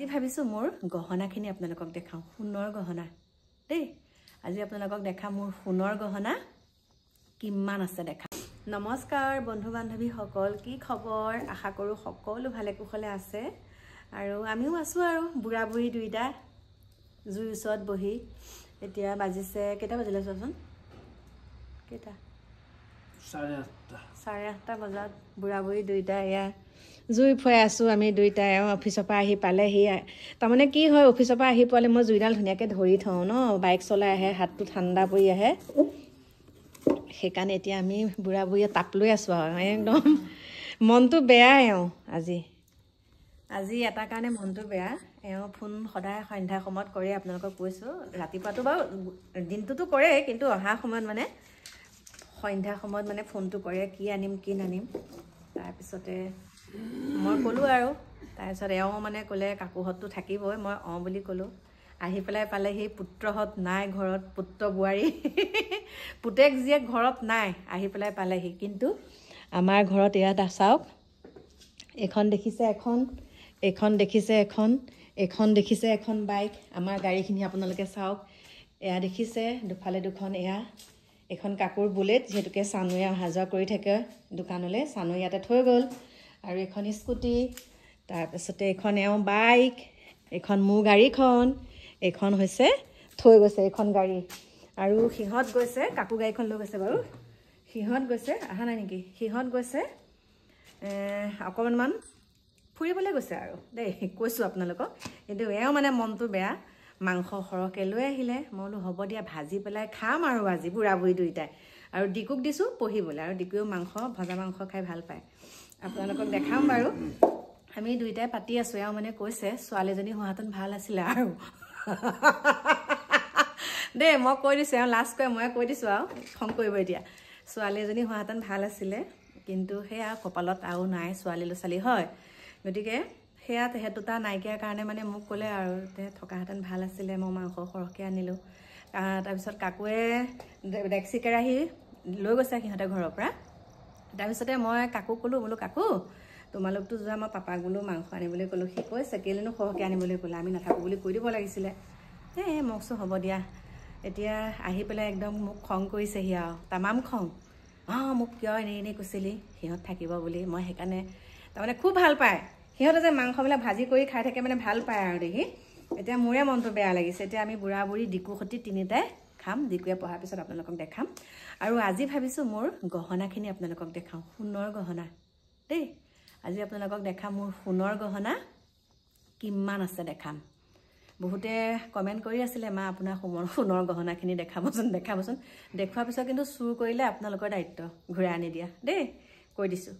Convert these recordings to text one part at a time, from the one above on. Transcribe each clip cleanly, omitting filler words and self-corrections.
আজি ভাবিছোঁ মোৰ গহনাখিনি আপোনালোকক দেখাওঁ সোণৰ গহনা দেই আজি আপোনালোকক দেখাম মোৰ সোণৰ গহনা কিমান আছে দেখা নমস্কাৰ বন্ধু বান্ধৱী সকল কি খবৰ আশা কৰোঁ সকলো ভালে কুশলে আছে আৰু আমিও আছো আৰু বুঢ়া বুঢ়ী দুইটা জুই ওচৰত বহি এতিয়া বাজিছে কেটা বাজিলে চোন কেটা 8:30 বজাত বুঢ়া বুঢ়ী দুইটা এয়া জুই ফুৱাই আছো আমি দুইটা অফিচৰ পৰা আহি পালেহি তাৰমানে কি হয় অফিচৰ পৰা আহি পালে মই জুইডাল ধুনীয়াকৈ ধৰি থওঁ ন বাইক চলাই আহে হাতটো ঠাণ্ডা পৰি আহে সেইকাৰণে এতিয়া আমি বুঢ়া বুঢ়ীয়ে তাপ লৈ আছোঁ আৰু একদম মনটো বেয়া আজি এটা কাৰণে মনটো বেয়া ফোন সদায় সন্ধ্যা সময়ত কৰে আপোনালোকক কৈছোঁ ৰাতিপুৱাটো বাৰু দিনটোতো কৰে কিন্তু অহা সময়ত মানে সন্ধ্যা সময়ত মানে ফোনটো কৰে কি আনিম কি নানিম তাৰপিছতে মই ক'লোঁ আৰু তাৰপিছত মানে ক'লে কাকুহঁতটো থাকিবই মই বুলি ক'লোঁ আহি পেলাই পালেহি পুত্ৰহঁত নাই ঘৰত পুত্ৰ বোৱাৰী পুতেক জীয়েক ঘৰত নাই আহি পেলাই পালেহি কিন্তু আমাৰ ঘৰত ইয়াত চাওক এখন দেখিছে এখন বাইক আমাৰ গাড়ীখিনি আপোনালোকে চাওক এয়া দেখিছে দুফালে দুখন এয়া এখন কাকুৰ বুলেট যেহেতুকে চানুৱে অহা যোৱা কৰি থাকে দোকানলৈ চানু ইয়াতে থৈ গ'ল আৰু এখন স্কুটি তাৰপিছতে এখন বাইক এখন মোৰ গাড়ীখন এখন হৈছে থৈ গৈছে এখন গাড়ী আৰু সিহঁত গৈছে কাকু গাড়ীখন লৈ গৈছে বাৰু সিহঁত গৈছে আহা নাই নেকি সিহঁত গৈছে অকণমান ফুৰিবলৈ গৈছে আৰু দেই কৈছোঁ আপোনালোকক কিন্তু মানে মনটো বেয়া মাংস সৰহকৈ লৈ আহিলে মই বোলো হ'ব দিয়া ভাজি পেলাই খাম আৰু আজি বুঢ়া বুঢ়ী দুইটাই আৰু ডিকুক দিছোঁ পঢ়িবলৈ আৰু ডিকুৱেও ভজা মাংস খাই ভাল পায় আপোনালোকক দেখাম বাৰু আমি দুইটাই পাতি আছোঁ মানে কৈছে ছোৱালীজনী হোৱাহেঁতেন ভাল আছিলে আৰু দেই মই কৈ দিছোঁ লাষ্ট মই কৈ দিছোঁ আৰু খং কৰিব এতিয়া ছোৱালীজনী হোৱাহেঁতেন ভাল আছিলে কিন্তু সেয়া কপালত আৰু নাই ছোৱালী ল'ৰা ছোৱালী হয় গতিকে সেয়া দুটা নাইকিয়াৰ কাৰণে মানে মোক ক'লে আৰু থকাহেঁতেন ভাল আছিলে মই মাংস সৰহকৈ আনিলোঁ তাৰপিছত কাকুৱে ডেক্সি কেৰাহী লৈ গৈছে সিহঁতে ঘৰৰ পৰা তাৰপিছতে মই কাকুক ক'লোঁ বোলো কাকু তোমালোকতো যোৱা মই পাপাক বোলো মাংস আনিবলৈ ক'লোঁ সি কৈছে কেলেনো সৰহকৈ আনিবলৈ ক'লে আমি নাথাকোঁ বুলি কৈ দিব লাগিছিলে মই কৈছোঁ হ'ব দিয়া এতিয়া আহি পেলাই একদম মোক খং কৰিছেহি আৰু তামাম খং মোক কিয় এনেই কৈছিলি সিহঁত থাকিব বুলি মই সেইকাৰণে তাৰমানে খুব ভাল পায় সিহঁতে যে মাংসবিলাক ভাজি কৰি খাই থাকে মানে ভাল পায় আৰু দেখি এতিয়া মোৰে মনটো বেয়া লাগিছে এতিয়া আমি বুঢ়া বুঢ়ী ডিকুৰ সৈতে তিনিটাই খাম ডিকুৱে পঢ়াৰ পিছত আপোনালোকক দেখাম আৰু আজি ভাবিছোঁ মোৰ গহনাখিনি আপোনালোকক দেখাওঁ সোণৰ গহনা দেই আজি আপোনালোকক দেখাম মোৰ সোণৰ গহনা কিমান আছে দেখাম বহুতে কমেণ্ট কৰি আছিলে মা আপোনাৰ সোণৰ গহনাখিনি দেখাবচোন দেখুৱাৰ পিছত কিন্তু চুৰ কৰিলে আপোনালোকৰ দায়িত্ব ঘূৰাই আনি দিয়া দেই কৈ দিছোঁ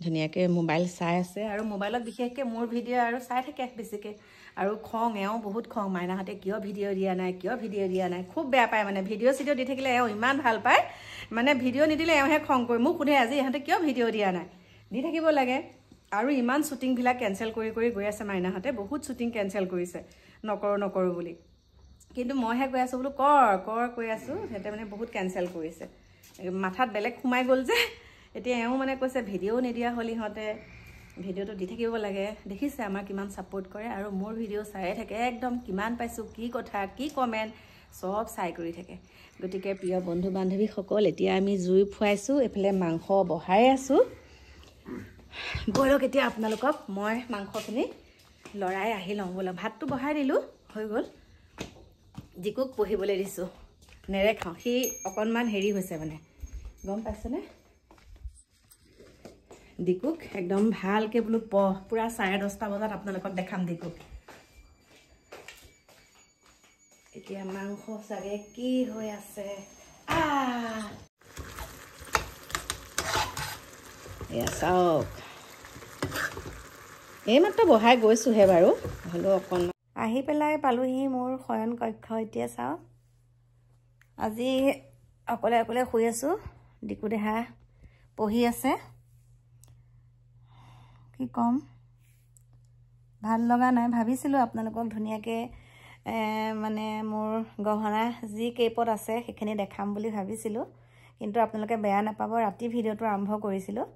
ধুনীয়াকৈ মোবাইল চাই আছে আৰু মোবাইলত বিশেষকৈ মোৰ ভিডিঅ' আৰু চাই থাকে বেছিকৈ আৰু খং বহুত খং মাইনাহঁতে কিয় ভিডিঅ' দিয়া নাই খুব বেয়া পায় মানে ভিডিঅ' চিডিঅ' দি থাকিলে ইমান ভাল পায় মানে ভিডিঅ' নিদিলে এওঁহে খং কৰি মোক সোধে আজি ইহঁতে কিয় ভিডিঅ' দিয়া নাই দি থাকিব লাগে আৰু ইমান শ্বুটিংবিলাক কেঞ্চেল কৰি গৈ আছে মাইনাহঁতে বহুত শ্বুটিং কেঞ্চেল কৰিছে নকৰোঁ বুলি কিন্তু মইহে কৈ আছোঁ বোলো কৰ কৈ আছোঁ সিহঁতে মানে বহুত কেঞ্চেল কৰিছে মাথাত বেলেগ সোমাই গ'ল যে এতিয়া মানে কৈছে ভিডিঅ' নিদিয়া হ'ল ইহঁতে ভিডিঅ'টো দি থাকিব লাগে দেখিছে আমাৰ কিমান ছাপোৰ্ট কৰে আৰু মোৰ ভিডিঅ' চায়ে থাকে একদম কিমান পাইছোঁ কি কথা কি কমেণ্ট চব চাই কৰি থাকে গতিকে প্ৰিয় বন্ধু বান্ধৱীসকল এতিয়া আমি জুই ফুৱাইছোঁ এইফালে মাংস বহাই আছোঁ বলক এতিয়া আপোনালোকক মই মাংসখিনি লৰাই আহি লওঁ বোলো ভাতটো বহাই দিলোঁ হৈ গ'ল ডিকুক পঢ়িবলৈ দিছোঁ নেৰেখাওঁ সি অকণমান হেৰি হৈছে মানে গম পাইছেনে ডিকুক একদম ভালকৈ বোলো পুৰা 10:30 বজাত আপোনালোকক দেখাম ডিকুক এতিয়া মাংস চাগে কি হৈ আছে এয়া চাওক এইমাত্ৰ বহাই গৈছোঁহে বাৰু হ'লেও অকণমান আহি পেলাই পালোহি মোৰ শয়ন কক্ষ এতিয়া চাওক আজি অকলে শুই আছোঁ ডিকু দেহা পঢ়ি আছে কি ক'ম ভাল লগা নাই ভাবিছিলোঁ আপোনালোকক ধুনীয়াকৈ মানে মোৰ গহনা যি কেইপত আছে সেইখিনি দেখাম বুলি ভাবিছিলোঁ কিন্তু আপোনালোকে বেয়া নাপাব ৰাতি ভিডিঅ'টো আৰম্ভ কৰিছিলোঁ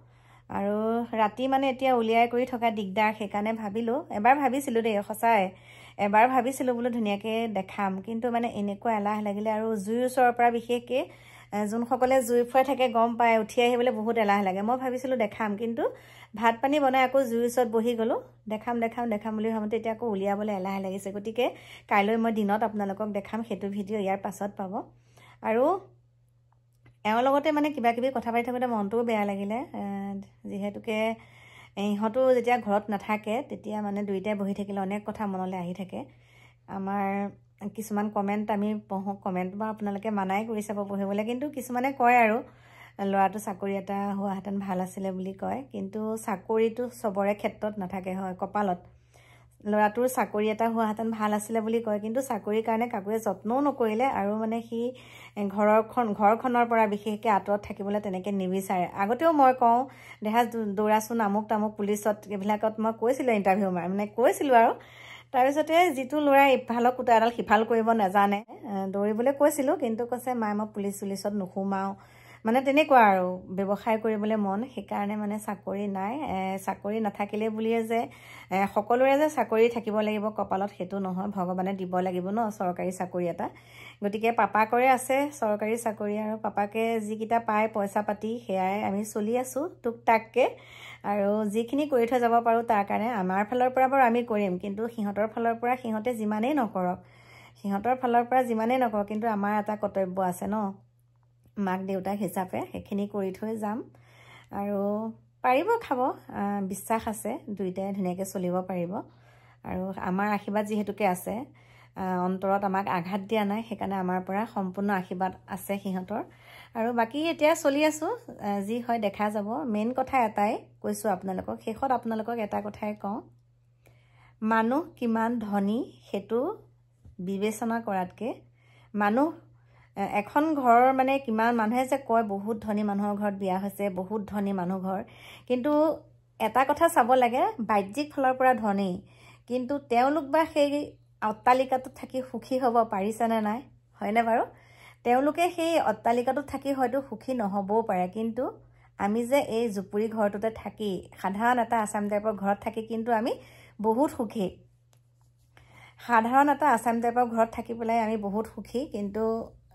আৰু ৰাতি মানে এতিয়া উলিয়াই কৰি থকা দিগদাৰ, সেইকাৰণে ভাবিলোঁ, এবাৰ ভাবিছিলোঁ দেই সঁচাই, এবাৰ ভাবিছিলোঁ বোলো ধুনীয়াকৈ দেখাম, কিন্তু মানে এনেকুৱা এলাহ লাগিলে, আৰু জুইৰ ওচৰৰ পৰা বিশেষকৈ যোনসকলে জুই ফুৱাই থাকে গম পায়, উঠি আহিবলৈ বহুত এলাহ লাগে। মই ভাবিছিলোঁ দেখাম, কিন্তু ভাত পানী বনাই আকৌ জুইৰ ওচৰত বহি গ'লোঁ, দেখাম বুলি ভাবোঁতে এতিয়া আকৌ উলিয়াবলৈ এলাহ লাগিছে। গতিকে কাইলৈ মই দিনত আপোনালোকক দেখাম, সেইটো ভিডিঅ' ইয়াৰ পাছত পাব। আৰু এওঁৰ লগতে মানে কিবা কিবি কথা পাতি থাকোঁতে মনটোও বেয়া লাগিলে, যিহেতুকে ইহঁতো যেতিয়া ঘৰত নাথাকে তেতিয়া মানে দুয়োটাই বহি থাকিলে অনেক কথা মনলৈ আহি থাকে। আমাৰ কিছুমান কমেণ্ট আমি পঢ়োঁ, কমেণ্ট বাৰু আপোনালোকে মানাই কৰি চাব পঢ়িবলৈ, কিন্তু কিছুমানে কয় আৰু ল'ৰাটো চাকৰি এটা হোৱাহেঁতেন ভাল আছিলে বুলি কয়, কিন্তু চাকৰিটো চবৰে ক্ষেত্ৰত নাথাকে, হয় কপালত। ল'ৰাটোৰ চাকৰি এটা হোৱাহেঁতেন ভাল আছিলে বুলি কয়, কিন্তু চাকৰিৰ কাৰণে কাকোৱে যত্নও নকৰিলে, আৰু মানে সি ঘৰখনৰ পৰা বিশেষকৈ আঁতৰত থাকিবলৈ তেনেকৈ নিবিচাৰে। আগতেও মই কওঁ দেহা দৌৰাচোন আমুক তামুক পুলিচত, এইবিলাকত মই কৈছিলোঁ ইণ্টাৰভিউ মানে কৈছিলোঁ। আৰু তাৰপিছতে যিটো ল'ৰাই ইফালৰ কুটা এডাল সিফাল কৰিব নাজানে, দৌৰিবলৈ কৈছিলোঁ, কিন্তু কৈছে মায়ে মই পুলিচ চুলিচত নোসোমাওঁ, মানে তেনেকুৱা আৰু ব্যৱসায় কৰিবলৈ মন, সেইকাৰণে মানে চাকৰি নাই। চাকৰি নাথাকিলে বুলিয়ে যে সকলোৰে যে চাকৰি থাকিব লাগিব কপালত, সেইটো নহয়, ভগৱানে দিব লাগিব ন চৰকাৰী চাকৰি এটা। গতিকে পাপাকৰে আছে চৰকাৰী চাকৰি, আৰু পাপাকে যিকেইটা পায় পইচা পাতি সেয়াই আমি চলি আছোঁ টুক টাককৈ, আৰু যিখিনি কৰি থৈ যাব পাৰোঁ তাৰ কাৰণে আমাৰ ফালৰ পৰা বাৰু আমি কৰিম, কিন্তু সিহঁতৰ ফালৰ পৰা সিহঁতে যিমানেই নকৰক, কিন্তু আমাৰ এটা কৰ্তব্য আছে ন মাক দেউতাক হিচাপে, সেইখিনি কৰি থৈ যাম। আৰু পাৰিব খাব, বিশ্বাস আছে দুইটাই ধুনীয়াকৈ চলিব পাৰিব, আৰু আমাৰ আশীৰ্বাদ যিহেতুকে আছে, অন্তৰত আমাক আঘাত দিয়া নাই, সেইকাৰণে আমাৰ পৰা সম্পূৰ্ণ আশীৰ্বাদ আছে সিহঁতৰ। আৰু বাকী এতিয়া চলি আছোঁ, যি হয় দেখা যাব। মেইন কথা এটাই কৈছোঁ আপোনালোকক, শেষত আপোনালোকক এটা কথাই কওঁ, মানুহ কিমান ধনী সেইটো বিবেচনা কৰাতকৈ, মানুহ এখন ঘৰৰ মানে কিমান মানুহে যে কয় বহুত ধনী মানুহৰ ঘৰত বিয়া হৈছে, বহুত ধনী মানুহ ঘৰ, কিন্তু এটা কথা চাব লাগে, বাহ্যিক ফালৰ পৰা ধনী, কিন্তু তেওঁলোক বা সেই অট্টালিকাটোত থাকি সুখী হ'ব পাৰিছেনে নাই, হয়নে বাৰু? তেওঁলোকে সেই অট্টালিকাটোত থাকি হয়তো সুখী নহ'বও পাৰে, কিন্তু আমি যে এই জুপুৰি ঘৰটোতে থাকি, সাধাৰণ এটা আছাম টাইপৰ ঘৰত থাকি কিন্তু আমি বহুত সুখী, সাধাৰণ এটা আছাম টাইপৰ ঘৰত থাকি পেলাই আমি বহুত সুখী। কিন্তু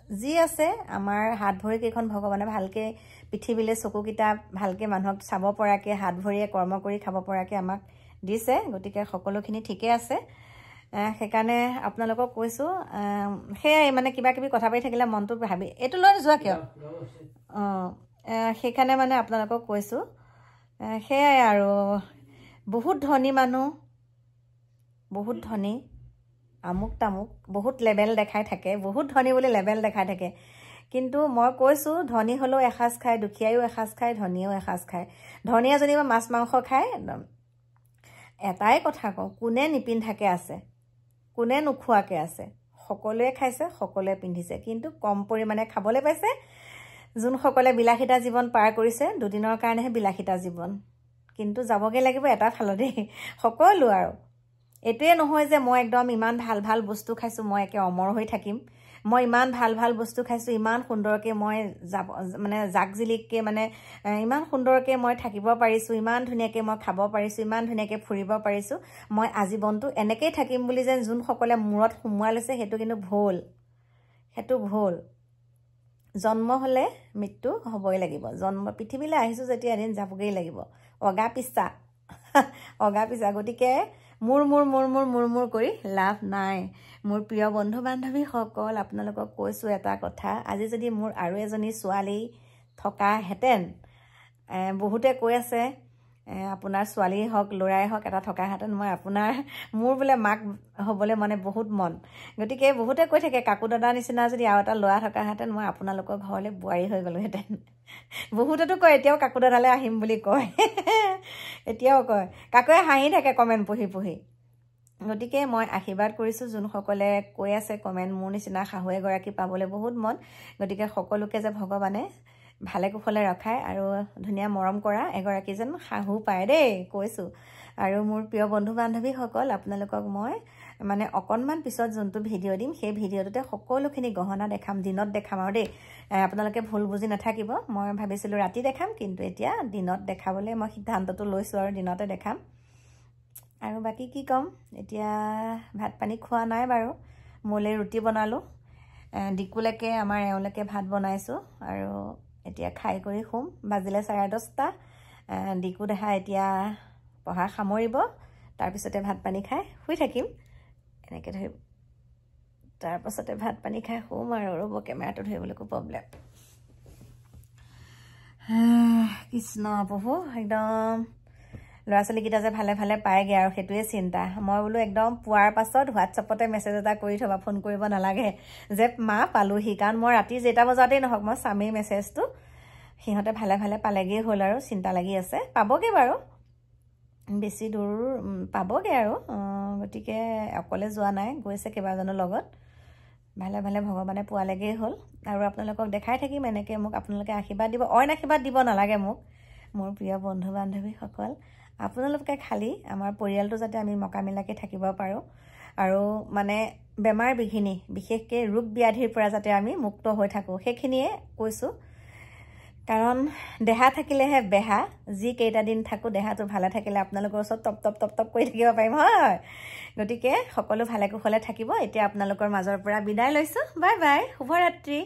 যি আছে আমাৰ হাত ভৰিকেইখন ভগৱানে ভালকৈ পৃথিৱীলৈ চকুকেইটা ভালকৈ মানুহক চাব পৰাকৈ, হাত ভৰিয়ে কৰ্ম কৰি খাব পৰাকৈ আমাক দিছে, গতিকে সকলোখিনি ঠিকে আছে। সেইকাৰণে আপোনালোকক কৈছোঁ, সেয়াই মানে কিবা কিবি কথা পাতি থাকিলে মনটো ভাবি এইটো লৈ যোৱা কিয়, সেইকাৰণে মানে আপোনালোকক কৈছোঁ, সেয়াই আৰু বহুত ধনী মানুহ, বহুত ধনী আমুক তামুক বহুত লেবেল দেখাই থাকে, বহুত ধনী বুলি লেবেল দেখাই থাকে, কিন্তু মই কৈছোঁ ধনী হ'লেও এসাঁজ খায়, দুখীয়ায়ো এসাঁজ খায়, ধনীয়েও এসাঁজ খায়। ধনীয়ে যেনিবা মাছ মাংস খায়, এটাই কথা কওঁ, কোনে নিপিন্ধাকৈ আছে, কোনে নোখোৱাকৈ আছে, সকলোৱে খাইছে, সকলোৱে পিন্ধিছে, কিন্তু কম পৰিমাণে খাবলৈ পাইছে। যোনসকলে বিলাসিতা জীৱন পাৰ কৰিছে, দুদিনৰ কাৰণেহে বিলাসিতা জীৱন, কিন্তু যাবগৈ লাগিব এটা ফালতেই সকলো। আৰু এইটোৱে নহয় যে মই একদম ইমান ভাল ভাল বস্তু খাইছোঁ মই একে অমৰ হৈ থাকিম, মই ইমান ভাল ভাল বস্তু খাইছোঁ, ইমান সুন্দৰকৈ মই মানে জাকজিলিককৈ মানে ইমান সুন্দৰকৈ মই থাকিব পাৰিছোঁ, ইমান ধুনীয়াকৈ মই খাব পাৰিছোঁ, ইমান ধুনীয়াকৈ ফুৰিব পাৰিছোঁ, মই আজীৱনটো এনেকৈয়ে থাকিম বুলি যেন যোনসকলে মূৰত সোমোৱাই লৈছে, সেইটো কিন্তু ভুল, সেইটো ভুল। জন্ম হ'লে মৃত্যু হ'বই লাগিব, পৃথিৱীলৈ আহিছোঁ যেতিয়া এদিন যাবগৈ লাগিব, অগা পিছা গতিকে মোৰ কৰি লাভ নাই। মোৰ প্ৰিয় বন্ধু বান্ধৱীসকল, আপোনালোকক কৈছোঁ এটা কথা, আজি যদি মোৰ আৰু এজনী ছোৱালী থকাহেঁতেন, বহুতে কৈ আছে আপোনাৰ ছোৱালীয়ে হওক ল'ৰাই হওক এটা থকাহেঁতেন, মোৰ বোলে মাক হ'বলৈ মানে বহুত মন, গতিকে বহুতে কৈ থাকে কাকু দাদাৰ নিচিনা যদি আৰু এটা ল'ৰা থকাহেঁতেন মই আপোনালোকৰ ঘৰলৈ বোৱাৰী হৈ গ'লোহেঁতেন। বহুতেতো কয়, এতিয়াও কাকু দাদালৈ আহিম বুলি কয় এতিয়াও কয়, কাকুৱে হাঁহি থাকে কমেণ্ট পঢ়ি। গতিকে মই আশীৰ্বাদ কৰিছোঁ যোনসকলে কৈ আছে কমেণ্ট, মোৰ নিচিনা শাহু এগৰাকী পাবলৈ বহুত মন, গতিকে সকলোকে যে ভগৱানে ভালে কুশলে ৰখায় আৰু ধুনীয়া মৰম কৰা এগৰাকী যেন শাহু পায় দেই, কৈছোঁ। আৰু মোৰ প্ৰিয় বন্ধু বান্ধৱীসকল আপোনালোকক মই মানে অকণমান পিছত যোনটো ভিডিঅ' দিম সেই ভিডিঅ'টোতে সকলোখিনি গহনা দেখাম দিনত দেখাম আৰু দেই আপোনালোকে ভুল বুজি নাথাকিব মই ভাবিছিলোঁ ৰাতি দেখাম কিন্তু এতিয়া দিনত দেখাবলৈ মই সিদ্ধান্তটো লৈছোঁ আৰু দিনতে দেখাম আৰু বাকী কি ক'ম এতিয়া ভাত পানী খোৱা নাই বাৰু মোলে ৰুটি বনালোঁ ডিকুলৈকে আমাৰ এওঁলৈকে ভাত বনাইছোঁ আৰু এতিয়া খাই কৰি শুম বাজিলে 10:30 ডিকু দেহা এতিয়া পঢ়া সামৰিব তাৰপিছতে ভাত পানী খাই শুই থাকিম এনেকৈ ধৰি তাৰপাছতে ভাত পানী খাই শুম আৰু ৰ'ব কেমেৰাটো ধৰিবলৈকো প্ৰব্লেম কৃষ্ণ প্ৰভু একদম ল'ৰা ছোৱালীকেইটা যে ভালে ভালে পায়গৈ আৰু সেইটোৱে চিন্তা মই বোলো একদম পোৱাৰ পাছত হোৱাটছআপতে মেছেজ এটা কৰি থ'বা ফোন কৰিব নালাগে যে মা পালোহি কাৰণ মই ৰাতি যেইটা বজাতেই নহওক মই চামেই মেছেজটো সিহঁতে ভালে ভালে পালেগৈ হ'ল আৰু চিন্তা লাগি আছে পাবগৈ বাৰু বেছি দূৰ পাবগৈ আৰু গতিকে অকলে যোৱা নাই গৈছে কেইবাজনৰ লগত ভালে ভালে ভগৱানে পোৱালেগৈ হ'ল আৰু আপোনালোকক দেখাই থাকিম এনেকৈ মোক আপোনালোকে আশীৰ্বাদ দিব অইন আশীৰ্বাদ দিব নালাগে মোক মোৰ প্ৰিয় বন্ধু বান্ধৱীসকল আপোনালোকে খালি আমাৰ পৰিয়ালটো যাতে আমি মকামিলাকৈ থাকিব পাৰোঁ আৰু মানে বেমাৰ বিঘিনি বিশেষকৈ ৰোগ ব্যাধিৰ পৰা যাতে আমি মুক্ত হৈ থাকোঁ সেইখিনিয়ে কৈছোঁ কাৰণ দেহা থাকিলেহে বেহা যি কেইটা দিন থাকোঁ দেহাটো ভালে থাকিলে আপোনালোকৰ ওচৰত টপ টপ টপ টপ কৰি থাকিব পাৰিম হয় গতিকে সকলো ভালে কুশলে থাকিব এতিয়া আপোনালোকৰ মাজৰ পৰা বিদায় লৈছোঁ বাই বাই শুভৰাত্ৰি